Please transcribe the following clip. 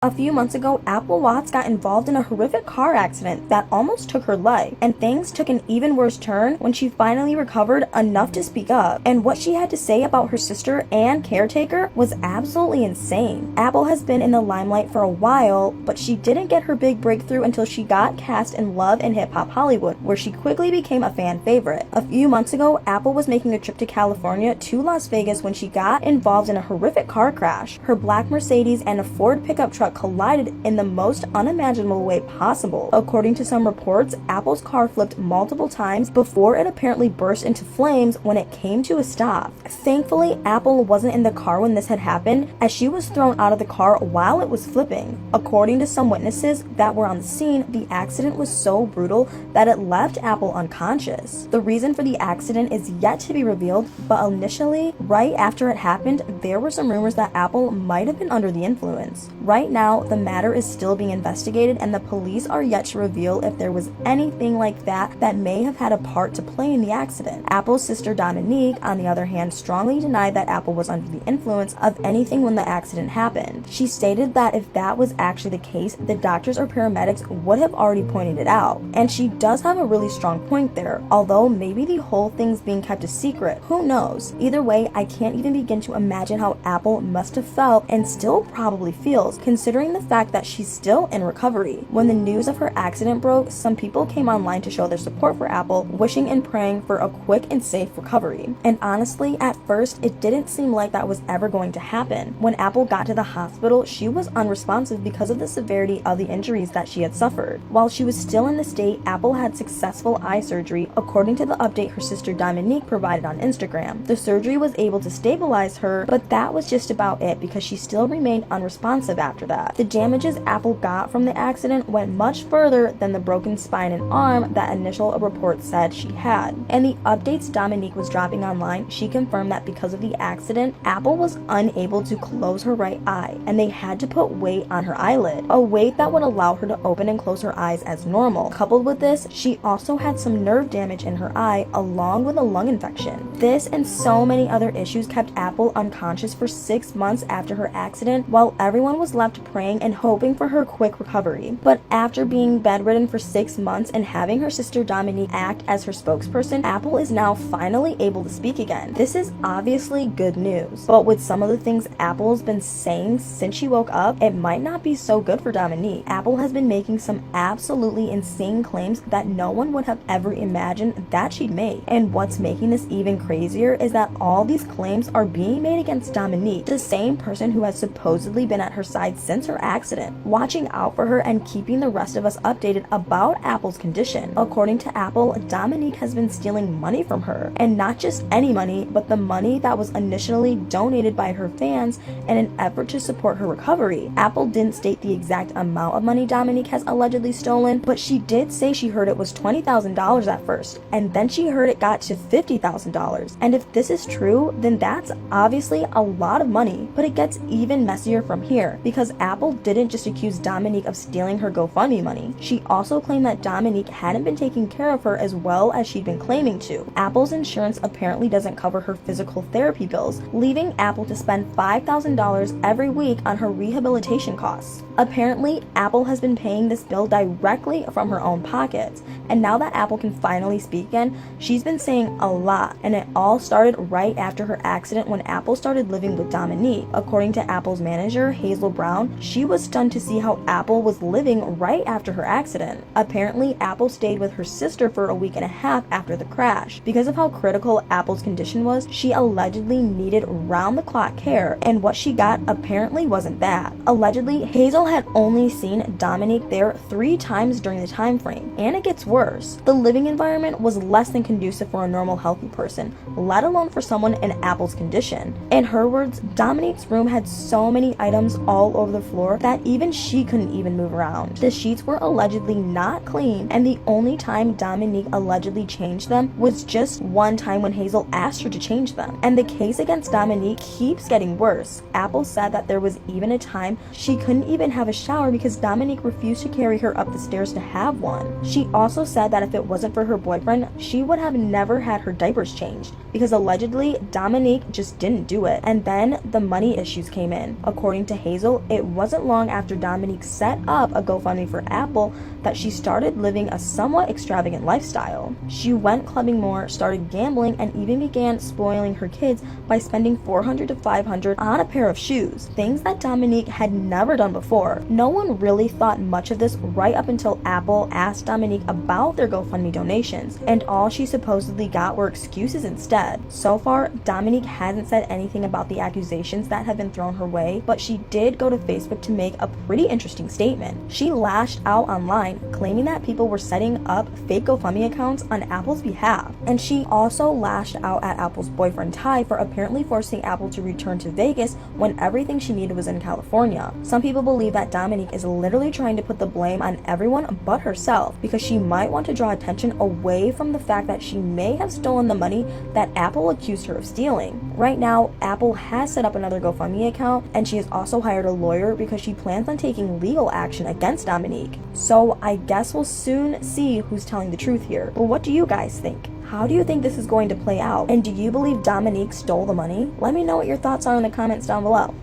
A few months ago, Apple Watts got involved in a horrific car accident that almost took her life, and things took an even worse turn when she finally recovered enough to speak up, and what she had to say about her sister and caretaker was absolutely insane. Apple has been in the limelight for a while, but she didn't get her big breakthrough until she got cast in Love and Hip Hop Hollywood, where she quickly became a fan favorite. A few months ago, Apple was making a trip to California to Las Vegas when she got involved in a horrific car crash. Her black Mercedes and a Ford pickup truck collided in the most unimaginable way possible. According to some reports, Apple's car flipped multiple times before it apparently burst into flames when it came to a stop. Thankfully, Apple wasn't in the car when this had happened, as she was thrown out of the car while it was flipping. According to some witnesses that were on the scene, the accident was so brutal that it left Apple unconscious. The reason for the accident is yet to be revealed, but initially, right after it happened, there were some rumors that Apple might have been under the influence. Right now, the matter is still being investigated, and the police are yet to reveal if there was anything like that may have had a part to play in the accident. Apple's sister Dominique, on the other hand, strongly denied that Apple was under the influence of anything when the accident happened. She stated that if that was actually the case, the doctors or paramedics would have already pointed it out. And she does have a really strong point there, although maybe the whole thing's being kept a secret. Who knows? Either way, I can't even begin to imagine how Apple must have felt and still probably feels, considering the fact that she's still in recovery. When the news of her accident broke, some people came online to show their support for Apple, wishing and praying for a quick and safe recovery. And honestly, at first, it didn't seem like that was ever going to happen. When Apple got to the hospital, she was unresponsive because of the severity of the injuries that she had suffered. While she was still in the state, Apple had successful eye surgery, according to the update her sister Dominique provided on Instagram. The surgery was able to stabilize her, but that was just about it because she still remained unresponsive after that. The damages Apple got from the accident went much further than the broken spine and arm that initial report said she had. And the updates Dominique was dropping online, she confirmed that because of the accident, Apple was unable to close her right eye, and they had to put weight on her eyelid, a weight that would allow her to open and close her eyes as normal. Coupled with this, she also had some nerve damage in her eye along with a lung infection. This and so many other issues kept Apple unconscious for 6 months after her accident, while everyone was left praying and hoping for her quick recovery. But after being bedridden for 6 months and having her sister Dominique act as her spokesperson, Apple is now finally able to speak again. This is obviously good news, but with some of the things Apple's been saying since she woke up, it might not be so good for Dominique. Apple has been making some absolutely insane claims that no one would have ever imagined that she'd make. And what's making this even crazier is that all these claims are being made against Dominique, the same person who has supposedly been at her side since her accident, watching out for her and keeping the rest of us updated about Apple's condition. According to Apple, Dominique has been stealing money from her, and not just any money, but the money that was initially donated by her fans in an effort to support her recovery. Apple didn't state the exact amount of money Dominique has allegedly stolen, but she did say she heard it was $20,000 at first, and then she heard it got to $50,000. And if this is true, then that's obviously a lot of money. But it gets even messier from here, because Apple didn't just accuse Dominique of stealing her Gofundme money. She also claimed that Dominique hadn't been taking care of her as well as she'd been claiming to. Apple's insurance apparently doesn't cover her physical therapy bills, leaving Apple to spend $5,000 every week on her rehabilitation costs. Apparently, Apple has been paying this bill directly from her own pockets, and now that Apple can finally speak again, she's been saying a lot, and it all started right after her accident when Apple started living with Dominique. According to Apple's manager, Hazel Brown, she was stunned to see how Apple was living right after her accident. Apparently, Apple stayed with her sister for a week and a half after the crash. Because of how critical Apple's condition was, she allegedly needed round-the-clock care, and what she got apparently wasn't that. Allegedly, Hazel had only seen Dominique there 3 times during the time frame, and it gets worse. The living environment was less than conducive for a normal healthy person, let alone for someone in Apple's condition. In her words, Dominique's room had so many items all over the floor that even she couldn't even move around. The sheets were allegedly not clean, and the only time Dominique allegedly changed them was just one time when Hazel asked her to change them. And the case against Dominique keeps getting worse. Apple said that there was even a time she couldn't even have a shower because Dominique refused to carry her up the stairs to have one. She also said that if it wasn't for her boyfriend, she would have never had her diapers changed, because allegedly Dominique just didn't do it. And then the money issues came in. According to Hazel, reveal, it wasn't long after Dominique set up a GoFundMe for Apple that she started living a somewhat extravagant lifestyle. She went clubbing more, started gambling, and even began spoiling her kids by spending $400 to $500 on a pair of shoes, things that Dominique had never done before. No one really thought much of this right up until Apple asked Dominique about their GoFundMe donations, and all she supposedly got were excuses instead. So far, Dominique hasn't said anything about the accusations that have been thrown her way, but she did go to Facebook to make a pretty interesting statement. She lashed out online, claiming that people were setting up fake GoFundMe accounts on Apple's behalf. And she also lashed out at Apple's boyfriend Ty for apparently forcing Apple to return to Vegas when everything she needed was in California. Some people believe that Dominique is literally trying to put the blame on everyone but herself, because she might want to draw attention away from the fact that she may have stolen the money that Apple accused her of stealing. Right now, Apple has set up another GoFundMe account, and she has also hired a lawyer because she plans on taking legal action against Dominique. So I guess we'll soon see who's telling the truth here. But what do you guys think? How do you think this is going to play out? And do you believe Dominique stole the money? Let me know what your thoughts are in the comments down below.